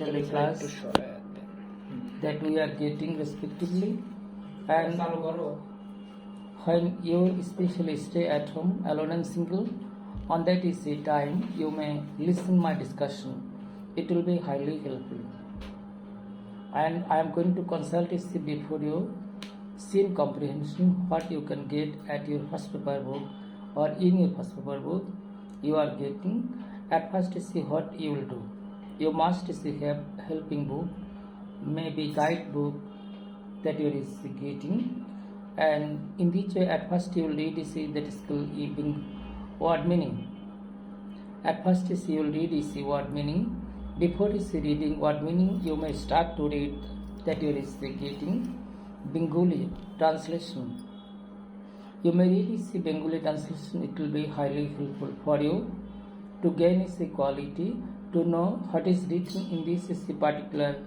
especially class that we are getting respectively, and when you especially stay at home alone and single, on that easy time you may listen my discussion. It will be highly helpful, and I am going to consult it before you see in comprehension what you can get at your first paper book or in your first paper book you are getting. At first see what you will do. You must see helping book, maybe guide book that you are getting, and in which way at first you will read see that skill giving word meaning. At first you will read see word meaning. Before reading word meaning, you may start to read that you are getting Bengali translation. You may read see Bengali translation. It will be highly helpful for you to gain its quality, to know what is written in this particular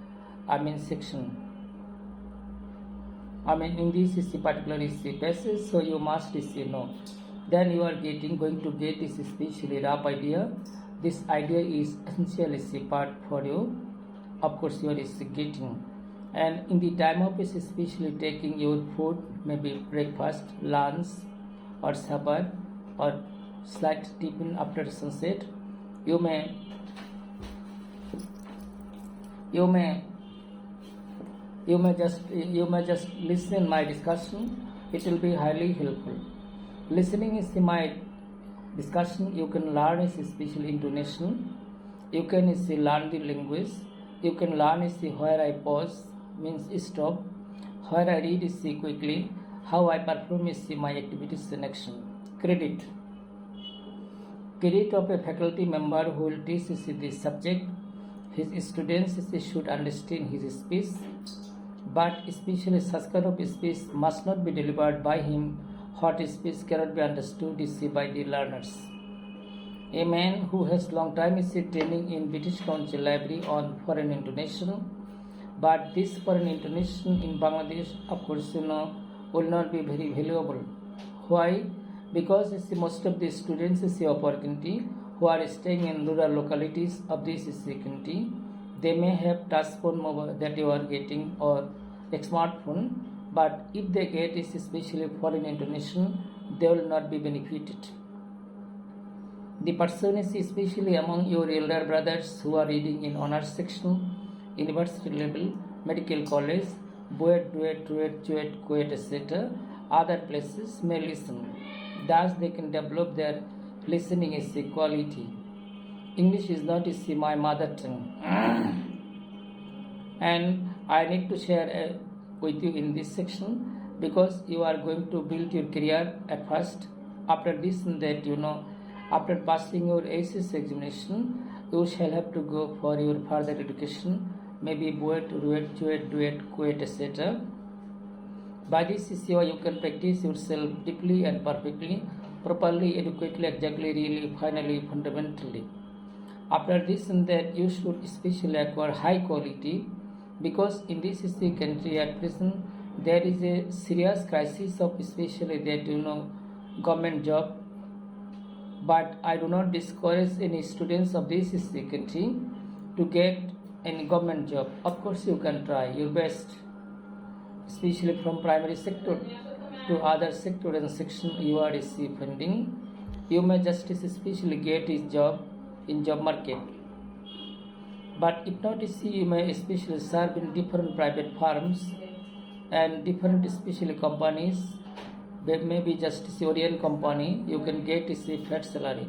section. In this particular passage, so you must know. Then you are going to get this especially rough idea. This idea is essentially part for you. Of course, you are getting. And in the time of especially taking your food, maybe breakfast, lunch, or supper, or slight tiffin after sunset, you may just listen my discussion. It will be highly helpful. Listening is my discussion. You can learn especially intonation. You can learn the language. You can learn where I pause means stop, where I read quickly, how I perform my activities in action. Credit of a faculty member who will teach this subject. His students should understand his speech, but especially such kind of speech must not be delivered by him. What speech cannot be understood by the learners. A man who has long time training in British Council Library on foreign intonation, but this foreign intonation in Bangladesh, of course, will not be very valuable. Why? Because most of the students of our country who are staying in rural localities of this country, they may have touch phone mobile that you are getting or a smartphone, but if they get especially foreign intonation, they will not be benefited. The person is especially among your elder brothers who are reading in honors section, university level, medical college, BUET, DUET, QUET, etc. Other places may listen. Thus they can develop their listening quality. English is not my mother tongue. And I need to share with you in this section, because you are going to build your career at first. After this and that, after passing your Hsc examination, you shall have to go for your further education, maybe BUET, DUET, QUET, etc. By this you can practice yourself deeply and perfectly, properly, adequately, exactly, really, finally, fundamentally. After this and that, you should especially acquire high quality, because in this country at present there is a serious crisis of especially that government job. But I do not discourage any students of this country to get any government job. Of course, you can try your best, especially from primary sector to other sector and section you are receiving funding. You may just especially get a job in job market. But if not, you may especially serve in different private firms and different especially companies. There may be just Oriental company. You can get a flat salary,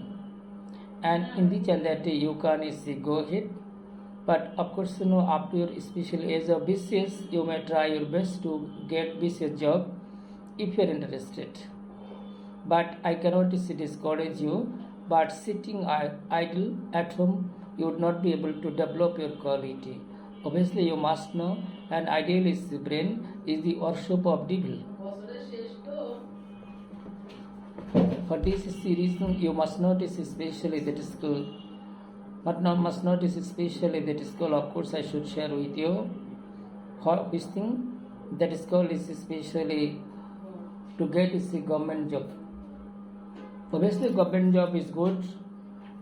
and in this and that you can go ahead. But of course, after your special age of BCS, you may try your best to get BCS job if you are interested. But I cannot discourage you. But sitting idle at home, you would not be able to develop your quality. Obviously, you must know an idealist brain is the workshop of devil. For this reason, you must notice especially that skill. But must notice especially that skill. Of course, I should share with you which thing that skill is especially to get a government job. Obviously, government job is good.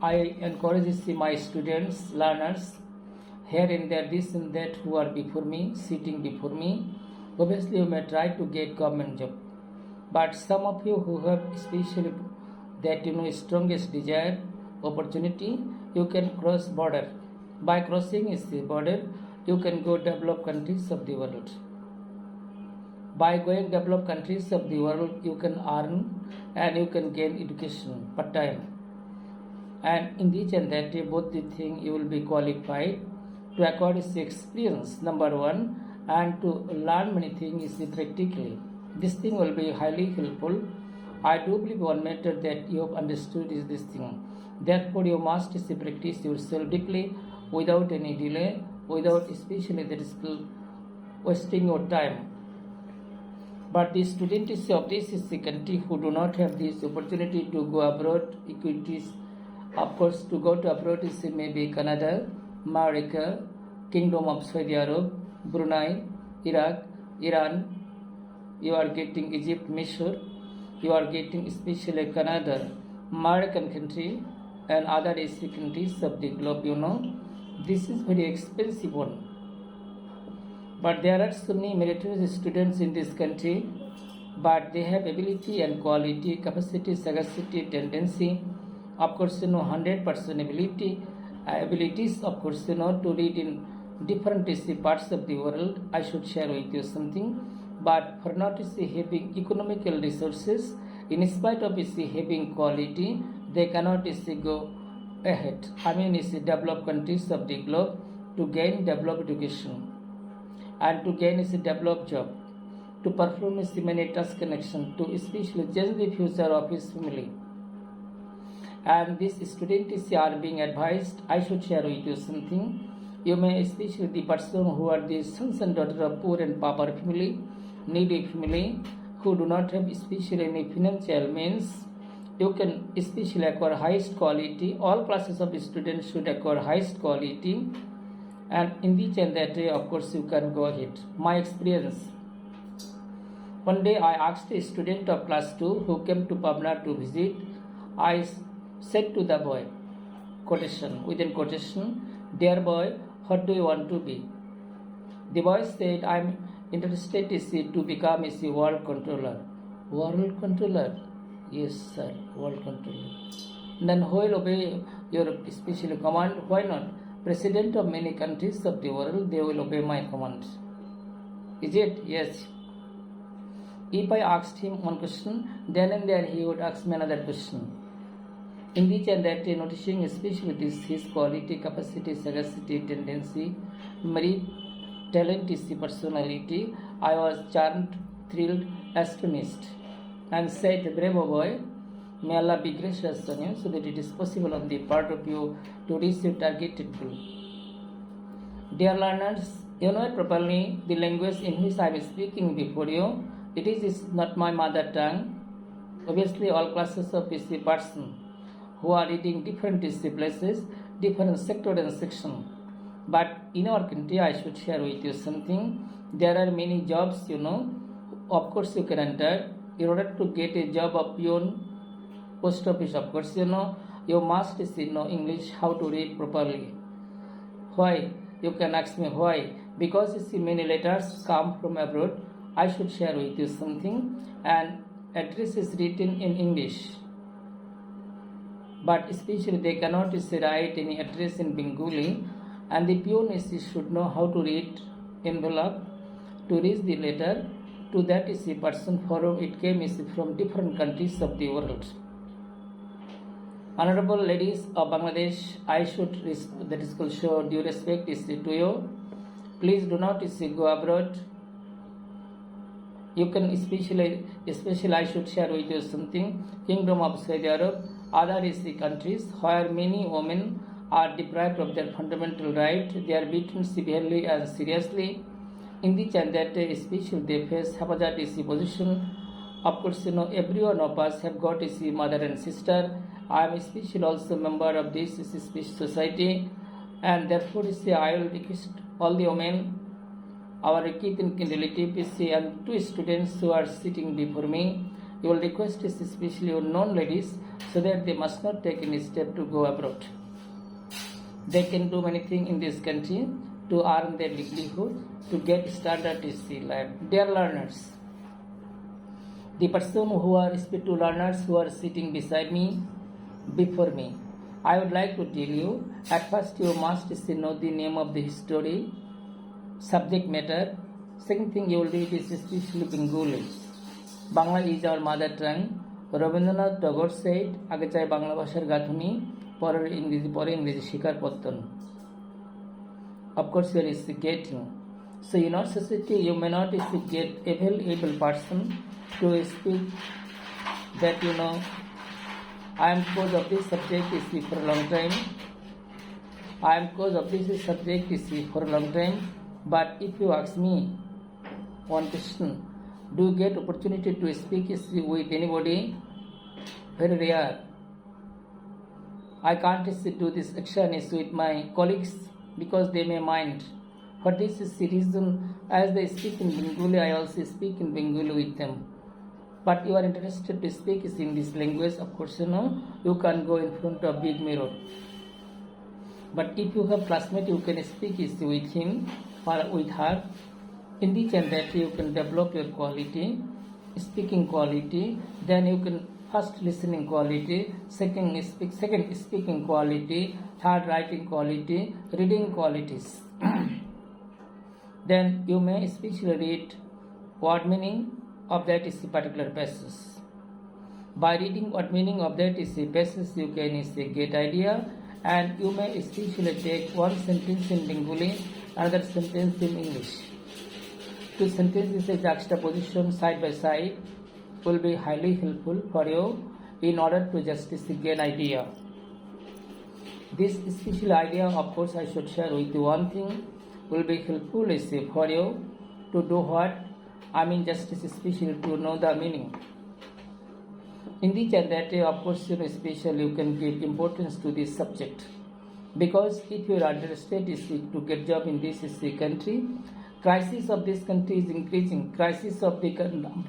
I encourage my students, learners, here and there, this and that, who are before me, sitting before me. Obviously, you may try to get government job. But some of you who have especially that strongest desire, opportunity, you can cross border. By crossing the border, you can go developed countries of the world. By going developed countries of the world, you can earn and you can gain education part time. And in each and that way, both the thing you will be qualified to acquire this experience, number one, and to learn many things practically. This thing will be highly helpful. I do believe one matter that you have understood is this thing. Therefore, you must practice yourself deeply without any delay, without especially that is wasting your time. But the students of this is the country who do not have this opportunity to go abroad, equities, of course, to go to abroad is maybe Canada, America, Kingdom of Saudi Arab, Brunei, Iraq, Iran. You are getting Egypt, Missouri. You are getting especially Canada, American country, and other Asian countries of the globe. This is very expensive one. But there are so many meritorious students in this country, but they have ability and quality, capacity, sagacity, tendency. Of course, 100% abilities, of course, to read in different parts of the world. I should share with you something. But for not having economical resources, in spite of having quality, they cannot go ahead. Developed countries of the globe to gain developed education and to gain developed job, to perform many task connection, to especially change the future of his family. And these students are being advised. I should share with you something. You may, especially the person who are the sons and daughters of poor and pauper family, needy family, who do not have especially any financial means, you can especially acquire highest quality. All classes of students should acquire highest quality, and in each and that way, of course, you can go ahead. My experience. One day I asked a student of class 2 who came to Pabna to visit. I said to the boy, quotation, within quotation, "Dear boy, what do you want to be?" The boy said, "I am interested to become a world controller." World controller? Yes, sir, world controller. Then who will obey your special command? Why not? President of many countries of the world, they will obey my command. Is it? Yes. If I asked him one question, then and there he would ask me another question. In each and that way, noticing especially his quality, capacity, sagacity, tendency, merit, talent, personality, I was charmed, thrilled, astonished, and said, "Brave boy, may Allah be gracious on you so that it is possible on the part of you to reach your targeted goal." Dear learners, you know properly the language in which I am speaking before you. It is not my mother tongue. Obviously, all classes of person who are reading different places, different sector and section. But in our country, I should share with you something. There are many jobs, of course you can enter. In order to get a job of peon, post office, of course, you must know English, how to read properly. Why? You can ask me why. Because many letters come from abroad. I should share with you something. And address is written in English. But especially they cannot write any address in Bengali, and the peon should know how to read envelope to reach the letter to that person for whom it came from different countries of the world. Honorable ladies of Bangladesh, I should show due respect to you. Please do not go abroad. You can especially I should share with you something. Kingdom of Saudi Arab, other countries where many women are deprived of their fundamental right. They are beaten severely and seriously. In the and that especially they face haphazard position. Of course, every one of us have got mother and sister. I am especially also member of this society, and therefore I will request all the women, our kith and kin relatives, and two students who are sitting before me. You will request especially your non-ladies so that they must not take any step to go abroad. They can do many things in this country to earn their livelihood, to get standard life. Dear learners, the person who are to learners who are sitting beside me, before me, I would like to tell you, at first you must know the name of the history, subject matter. Second thing you will read is especially Bengali. Bangla is our mother tongue. Rabindranath Tagore said, আগে চাই বাংলা ভাষার গাঁথুনি, পরে ইংরেজি শিকার পত্তন. Of course, here is getting. So in our society, you may not get able person to speak that I am cause of this subject is for a long time. I am cause of this subject is for a long time. But if you ask me one question, do you get opportunity to speak with anybody? Very rare. I can't do this action with my colleagues because they may mind. For this is the reason, as they speak in Bengali, I also speak in Bengali with them. But you are interested to speak in this language, of course, you can go in front of big mirror. But if you have classmate, you can speak with him or with her. In this and that, you can develop your quality, speaking quality. Then you can first listening quality, second speaking quality, third writing quality, reading qualities. Then you may especially read word meaning of that is a particular passage. By reading what meaning of that is a passage, you can get idea, and you may especially take one sentence in Bengali, another sentence in English. Two sentences in juxtaposition side by side will be highly helpful for you in order to just gain idea. This special idea, of course, I should share with you one thing will be helpful for you to do what? I mean, just special to know the meaning. In this and that, of course, special you can give importance to this subject, because if your understate is to get job in this country, crisis of this country is increasing. Crisis of the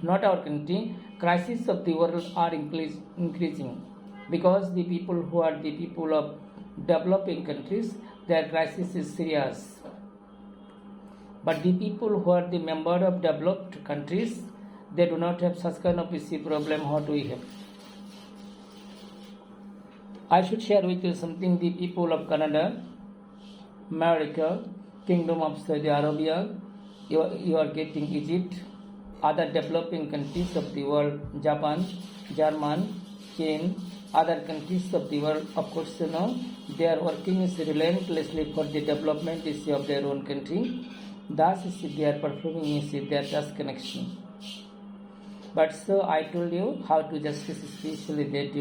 not our country, crisis of the world are increasing, because the people who are the people of developing countries, their crisis is serious. But the people who are the member of developed countries, they do not have such kind of problem. What we have? I should share with you something. The people of Canada, America, Kingdom of Saudi Arabia, you are getting Egypt, other developing countries of the world, Japan, German, China, other countries of the world, of course, they are working relentlessly for the development of their own country. Thus, they are performing their task connection. But so I told you how to just especially that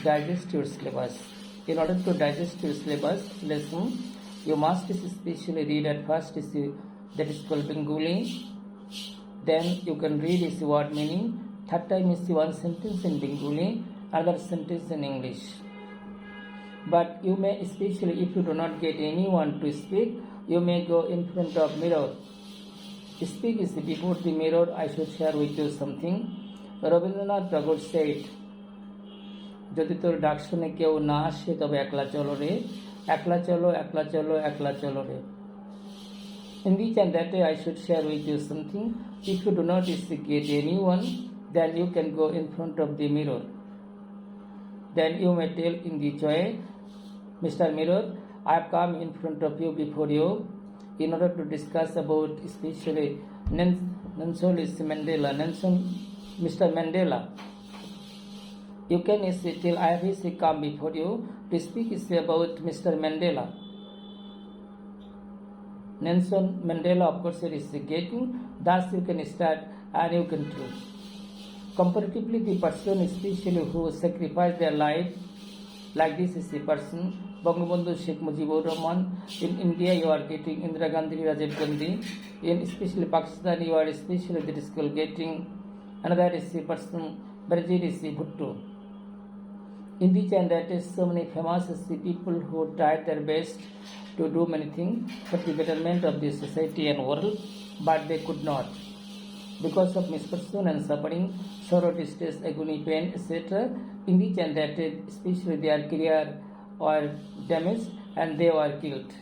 digest your syllabus. In order to digest your syllabus lesson, you must especially read at first that is called Bengali. Then you can read word meaning. Third time is one sentence in Bengali, other sentence in English. But you may especially, if you do not get anyone to speak, you may go in front of mirror. Speak before the mirror. I should share with you something. Rabindranath Tagore said, যদি তোর ডাক শুনে কেউ না আসে তবে একলা চলো রে, একলা চলো, একলা চলো, একলা চলো রে. In this and that I should share with you something. If you do not get anyone, then you can go in front of the mirror. Then you may tell in the joy, Mr. Mirror, I have come in front of you before you in order to discuss about especially Nelson Mandela, Mr. Mandela. You can tell I have come before you to speak about Mr. Mandela. Nelson Mandela, of course, is getting. Thus, you can start and you can do. Comparatively, the person especially who sacrificed their life, like this is the person, Bangabandhu Sheikh Mujibur Rahman. In India, you are getting Indira Gandhi, Rajiv Gandhi. In especially Pakistan, you are especially that is called getting another is the person, Benazir is the Bhutto. In this and that is so many famous people who tried their best to do many things for the betterment of the society and world, but they could not. Because of misfortune and suffering, sorrow, distress, agony, pain, etc. In this and that, especially their career or damaged, and they were killed.